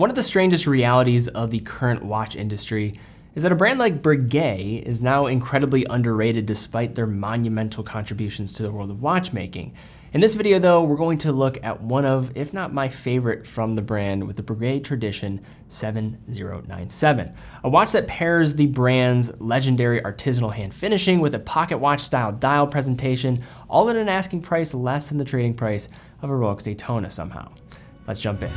One of the strangest realities of the current watch industry is that a brand like Breguet is now incredibly underrated despite their monumental contributions to the world of watchmaking. In this video though, we're going to look at one of, if not my favorite from the brand, with the Breguet Tradition 7097. A watch that pairs the brand's legendary artisanal hand finishing with a pocket watch style dial presentation, all at an asking price less than the trading price of a Rolex Daytona somehow. Let's jump in.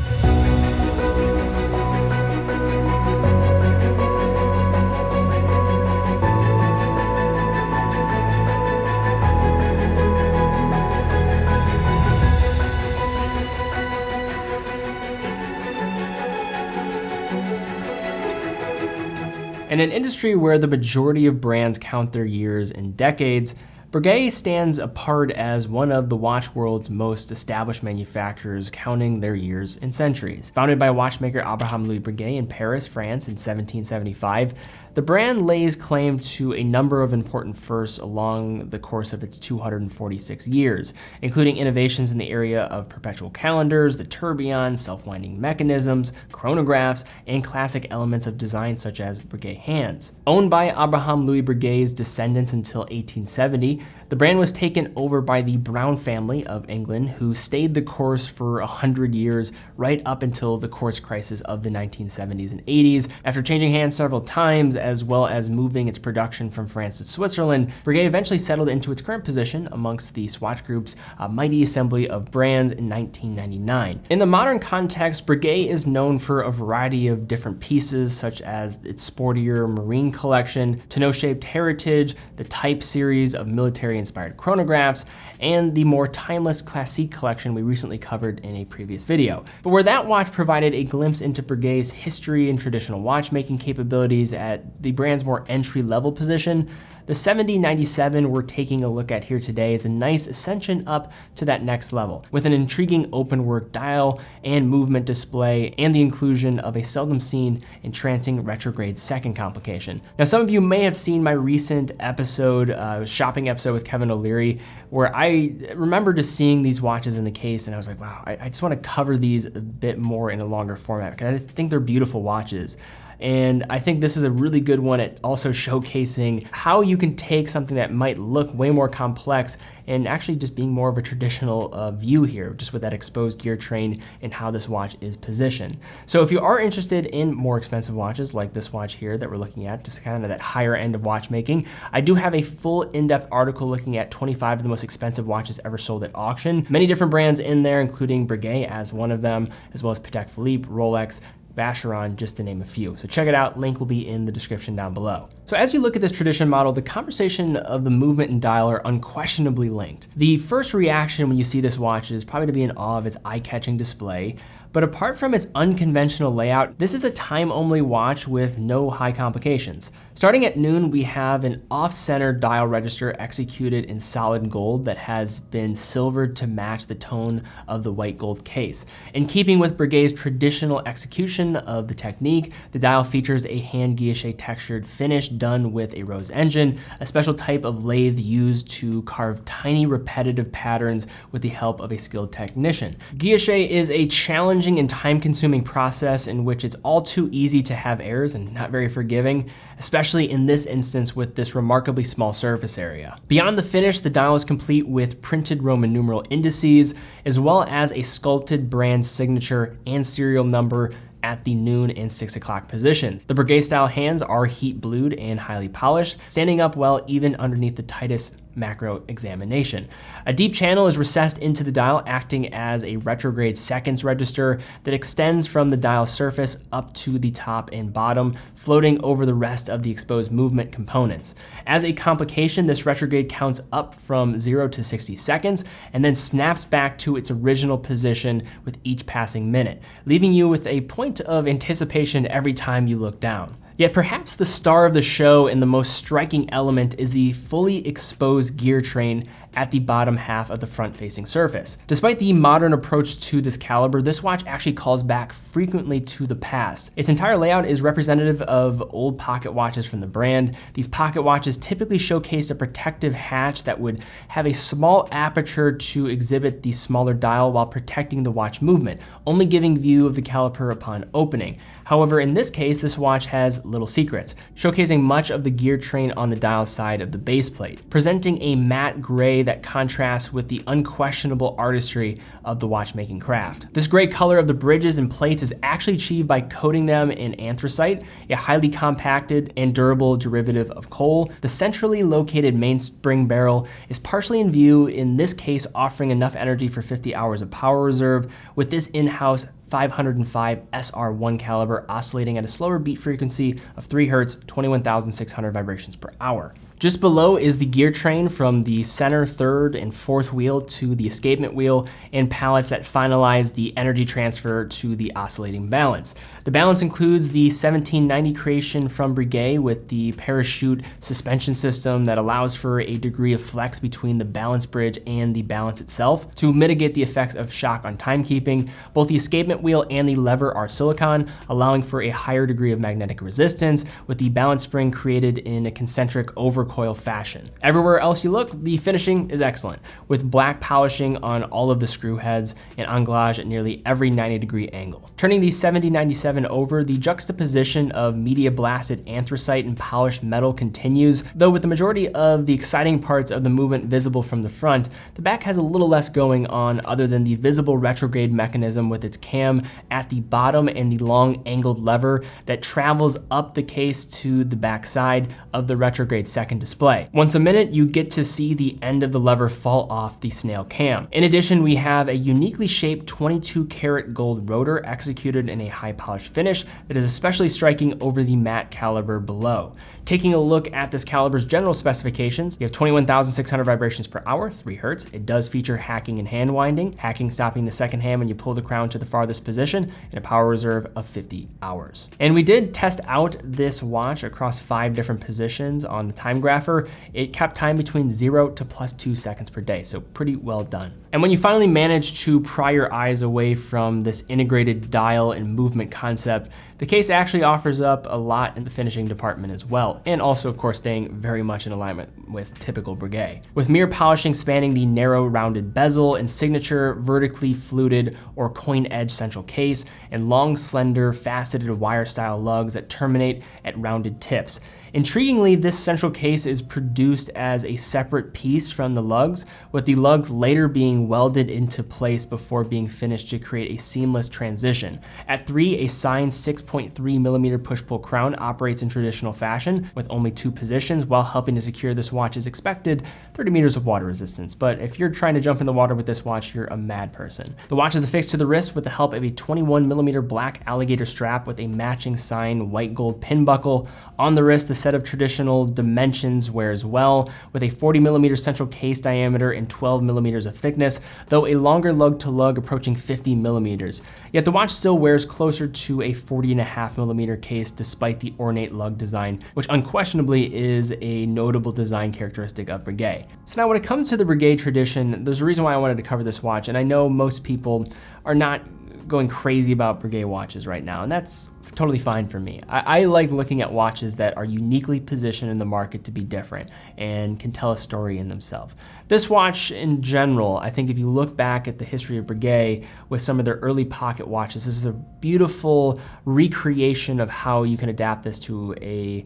In an industry where the majority of brands count their years in decades, Breguet stands apart as one of the watch world's most established manufacturers, counting their years in centuries. Founded by watchmaker Abraham Louis Breguet in Paris, France in 1775, the brand lays claim to a number of important firsts along the course of its 246 years, including innovations in the area of perpetual calendars, the tourbillon, self-winding mechanisms, chronographs, and classic elements of design such as Breguet hands. Owned by Abraham Louis Breguet's descendants until 1870, the brand was taken over by the Brown family of England, who stayed the course for 100 years, right up until the quartz crisis of the 1970s and 80s. After changing hands several times, as well as moving its production from France to Switzerland, Breguet eventually settled into its current position amongst the Swatch Group's mighty assembly of brands in 1999. In the modern context, Breguet is known for a variety of different pieces, such as its sportier marine collection, tonneau-shaped heritage, the Type series of military-inspired chronographs, and the more timeless Classique collection we recently covered in a previous video. But where that watch provided a glimpse into Breguet's history and traditional watchmaking capabilities at the brand's more entry-level position, the 7097 we're taking a look at here today is a nice ascension up to that next level, with an intriguing open work dial and movement display, and the inclusion of a seldom seen entrancing retrograde second complication. Now, some of you may have seen my recent episode, shopping episode with Kevin O'Leary, where I remember just seeing these watches in the case and I was like, wow, I just want to cover these a bit more in a longer format because I think they're beautiful watches. And I think this is a really good one at also showcasing how you can take something that might look way more complex and actually just being more of a traditional view here, just with that exposed gear train and how this watch is positioned. So if you are interested in more expensive watches like this watch here that we're looking at, just kind of that higher end of watchmaking, I do have a full in-depth article looking at 25 of the most expensive watches ever sold at auction. Many different brands in there, including Breguet as one of them, as well as Patek Philippe, Rolex, Vacheron, just to name a few. So check it out, link will be in the description down below. So as you look at this Tradition model, the conversation of the movement and dial are unquestionably linked. The first reaction when you see this watch is probably to be in awe of its eye-catching display, but apart from its unconventional layout, this is a time-only watch with no high complications. Starting at noon, we have an off-center dial register executed in solid gold that has been silvered to match the tone of the white gold case. In keeping with Breguet's traditional execution of the technique, the dial features a hand guilloche textured finish done with a rose engine, a special type of lathe used to carve tiny repetitive patterns with the help of a skilled technician. Guilloche is a challenging and time-consuming process in which it's all too easy to have errors and not very forgiving, especially in this instance with this remarkably small surface area. Beyond the finish, the dial is complete with printed Roman numeral indices, as well as a sculpted brand signature and serial number at the noon and 6 o'clock positions. The Breguet style hands are heat blued and highly polished, standing up well even underneath the tightest macro examination. A deep channel is recessed into the dial, acting as a retrograde seconds register that extends from the dial surface up to the top and bottom, floating over the rest of the exposed movement components. As a complication, this retrograde counts up from 0 to 60 seconds and then snaps back to its original position with each passing minute, leaving you with a point of anticipation every time you look down. Yet perhaps the star of the show and the most striking element is the fully exposed gear train at the bottom half of the front-facing surface. Despite the modern approach to this caliber, this watch actually calls back frequently to the past. Its entire layout is representative of old pocket watches from the brand. These pocket watches typically showcase a protective hatch that would have a small aperture to exhibit the smaller dial while protecting the watch movement, only giving view of the caliper upon opening. However, in this case, this watch has little secrets, showcasing much of the gear train on the dial side of the base plate, presenting a matte gray that contrasts with the unquestionable artistry of the watchmaking craft. This gray color of the bridges and plates is actually achieved by coating them in anthracite, a highly compacted and durable derivative of coal. The centrally located mainspring barrel is partially in view, in this case offering enough energy for 50 hours of power reserve, with this in-house 505 SR1 caliber oscillating at a slower beat frequency of 3 Hz, 21,600 vibrations per hour. Just below is the gear train from the center, third, and fourth wheel to the escapement wheel and pallets that finalize the energy transfer to the oscillating balance. The balance includes the 1790 creation from Breguet with the parachute suspension system that allows for a degree of flex between the balance bridge and the balance itself to mitigate the effects of shock on timekeeping. Both the escapement wheel and the lever are silicon, allowing for a higher degree of magnetic resistance, with the balance spring created in a concentric overcoil fashion. Everywhere else you look, the finishing is excellent, with black polishing on all of the screw heads and anglage at nearly every 90-degree angle. Turning the 7097 over, the juxtaposition of media blasted anthracite and polished metal continues, though with the majority of the exciting parts of the movement visible from the front, the back has a little less going on other than the visible retrograde mechanism with its cam at the bottom and the long angled lever that travels up the case to the back side of the retrograde second display. Once a minute, you get to see the end of the lever fall off the snail cam. In addition, we have a uniquely shaped 22 karat gold rotor executed in a high polished finish that is especially striking over the matte caliber below. Taking a look at this caliber's general specifications, you have 21,600 vibrations per hour, 3 Hz. It does feature hacking and hand winding, hacking stopping the second hand when you pull the crown to the farthest position, and a power reserve of 50 hours. And we did test out this watch across 5 different positions on the time grapher. It kept time between 0 to +2 seconds per day, so pretty well done. And when you finally manage to pry your eyes away from this integrated dial and movement concept, the case actually offers up a lot in the finishing department as well, and also of course staying very much in alignment with typical Breguet. With mirror polishing spanning the narrow rounded bezel and signature vertically fluted or coin edge central case, and long slender faceted wire style lugs that terminate at rounded tips. Intriguingly, this central case is produced as a separate piece from the lugs, with the lugs later being welded into place before being finished to create a seamless transition. At 3, a signed 6.3mm push-pull crown operates in traditional fashion with only 2 positions, while helping to secure this watch's expected 30 meters of water resistance. But if you're trying to jump in the water with this watch, you're a mad person. The watch is affixed to the wrist with the help of a 21mm black alligator strap with a matching signed white gold pin buckle. On the wrist, the set of traditional dimensions wears well, with a 40mm central case diameter and 12mm of thickness, though a longer lug to lug approaching 50mm. Yet the watch still wears closer to a 40.5mm case despite the ornate lug design, which unquestionably is a notable design characteristic of Breguet. So now when it comes to the Breguet tradition, there's a reason why I wanted to cover this watch, and I know most people are not going crazy about Breguet watches right now, and that's totally fine for me. I like looking at watches that are uniquely positioned in the market to be different and can tell a story in themselves. This watch in general, I think if you look back at the history of Breguet with some of their early pocket watches, this is a beautiful recreation of how you can adapt this to a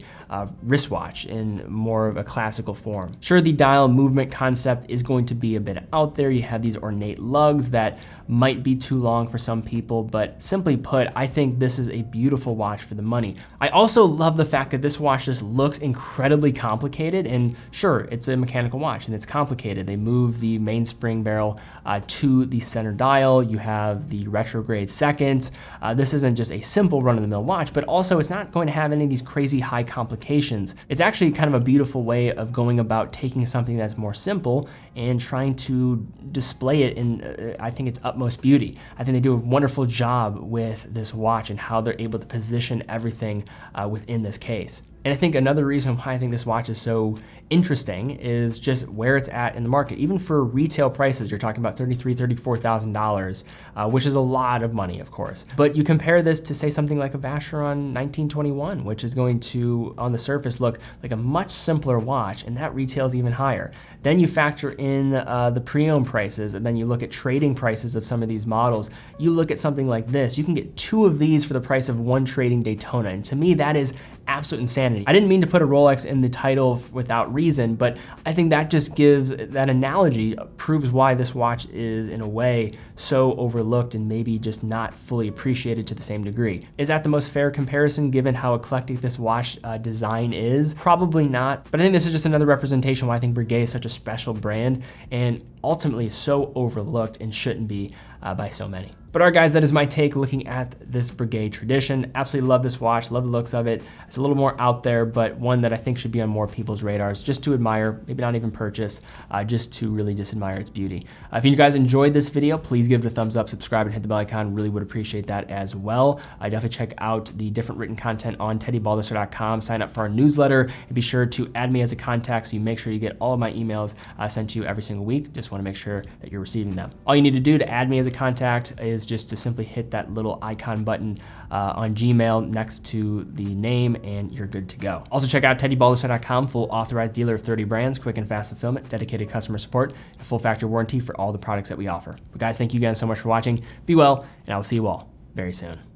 wristwatch in more of a classical form. Sure, the dial movement concept is going to be a bit out there. You have these ornate lugs that might be too long for some people, but simply put, I think this is a beautiful watch for the money. I also love the fact that this watch just looks incredibly complicated, and sure, it's a mechanical watch and it's complicated. They move the mainspring barrel to the center dial. You have the retrograde seconds. This isn't just a simple run-of-the-mill watch, but also it's not going to have any of these crazy high complications. It's actually kind of a beautiful way of going about taking something that's more simple and trying to display it in, I think, its utmost beauty. I think they do a wonderful job with this watch and how they're able to position everything within this case. And I think another reason why I think this watch is so interesting is just where it's at in the market. Even for retail prices, you're talking about $33,000, $34,000, which is a lot of money, of course. But you compare this to, say, something like a Vacheron 1921, which is going to, on the surface, look like a much simpler watch, and that retails even higher. Then you factor in the pre-owned prices, and then you look at trading prices of some of these models. You look at something like this, you can get 2 of these for the price of 1 trading Daytona, and to me that is absolute insanity. I didn't mean to put a Rolex in the title without reason, but I think that just gives, that analogy proves why this watch is, in a way, so overlooked and maybe just not fully appreciated to the same degree. Is that the most fair comparison given how eclectic this watch design is? Probably not, but I think this is just another representation why I think Breguet is such a special brand and ultimately so overlooked and shouldn't be by so many. But all right, guys, that is my take looking at this Breguet Tradition. Absolutely love this watch, love the looks of it. It's a little more out there, but one that I think should be on more people's radars, just to admire, maybe not even purchase, just to really just admire its beauty. If you guys enjoyed this video, please give it a thumbs up, subscribe, and hit the bell icon. Really would appreciate that as well. I definitely check out the different written content on teddybaldassarre.com. Sign up for our newsletter, and be sure to add me as a contact so you make sure you get all of my emails sent to you every single week. Just want to make sure that you're receiving them. All you need to do to add me as a contact is just to simply hit that little icon button on Gmail next to the name, and you're good to go. Also check out teddybaldassarre.com, full authorized dealer of 30 brands, quick and fast fulfillment, dedicated customer support, and full factory warranty for all the products that we offer. But guys, thank you guys so much for watching. Be well, and I will see you all very soon.